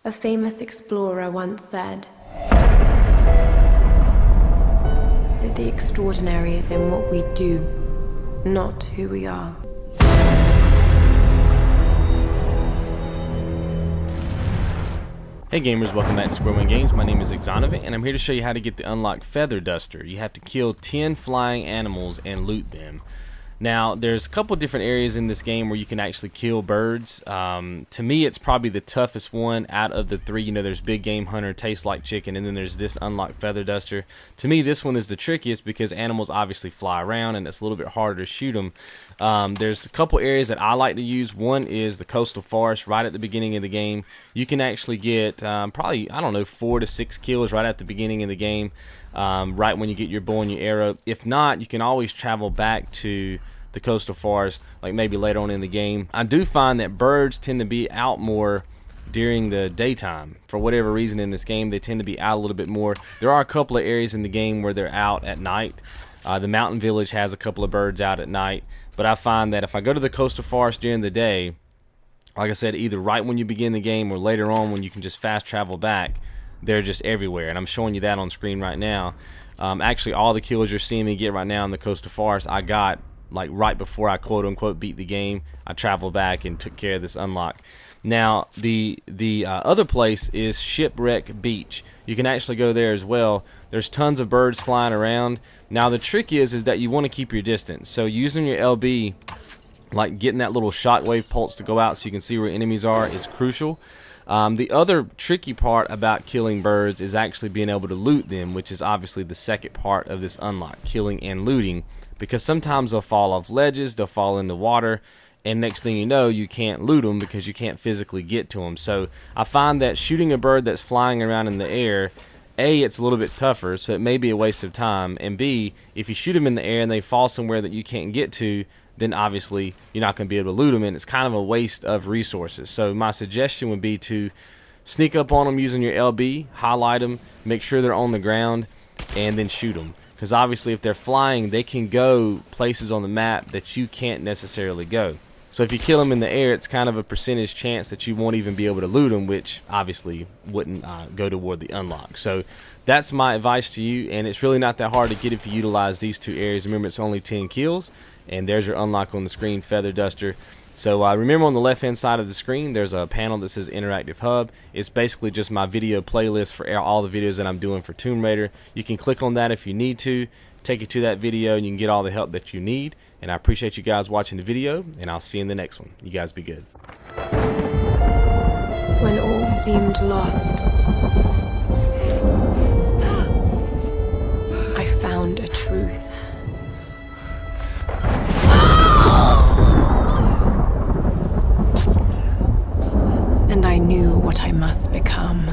A famous explorer once said that the extraordinary is in what we do, not who we are. Hey gamers, welcome back to Square One Games. My name is XONEVANT and I'm here to show you how to get the unlock Feather Duster. You have to kill 10 flying animals and loot them. Now there's a couple different areas in this game where you can actually kill birds. To me it's probably the toughest one out of the three. You know, there's Big Game Hunter, Tastes Like Chicken, and then there's this unlock Feather Duster. To me this one is the trickiest because animals obviously fly around and it's a little bit harder to shoot them. There's a couple areas that I like to use. One is the coastal forest right at the beginning of the game. You can actually get probably, I don't know, 4 to 6 kills right at the beginning of the game, right when you get your bow and your arrow. If not, you can always travel back to the coastal forest like maybe later on in the game. I do find that birds tend to be out more during the daytime. For whatever reason in this game, they tend to be out a little bit more. There are a couple of areas in the game where they're out at night. The mountain village has a couple of birds out at night, but I find that if I go to the coastal forest during the day, like I said, either right when you begin the game or later on when you can just fast travel back, they're just everywhere, and I'm showing you that on screen right now. Actually, all the kills you're seeing me get right now in the coastal forest, I got like right before I quote unquote beat the game. I traveled back and took care of this unlock. Now the other place is Shipwreck Beach. You can actually go there as well. There's tons of birds flying around. Now the trick is that you want to keep your distance. So using your LB, like getting that little shockwave pulse to go out so you can see where enemies are, is crucial. The other tricky part about killing birds is actually being able to loot them, which is obviously the second part of this unlock, killing and looting, because sometimes they'll fall off ledges, they'll fall into water, and next thing you know, you can't loot them because you can't physically get to them. So I find that shooting a bird that's flying around in the air, A, it's a little bit tougher, so it may be a waste of time, and B, if you shoot them in the air and they fall somewhere that you can't get to, then obviously you're not going to be able to loot them, and it's kind of a waste of resources. So my suggestion would be to sneak up on them using your LB, highlight them, make sure they're on the ground, and then shoot them. Because obviously if they're flying, they can go places on the map that you can't necessarily go. So if you kill them in the air, it's kind of a percentage chance that you won't even be able to loot them, which obviously wouldn't go toward the unlock. So that's my advice to you, and it's really not that hard to get if you utilize these two areas. Remember, it's only 10 kills, and there's your unlock on the screen, Feather Duster. So remember, on the left hand side of the screen there's a panel that says Interactive Hub. It's basically just my video playlist for all the videos that I'm doing for Tomb Raider. You can click on that if you need to, take you to that video, and you can get all the help that you need. And I appreciate you guys watching the video, and I'll see you in the next one. You guys be good. When all seemed lost, I found a truth. And I knew what I must become.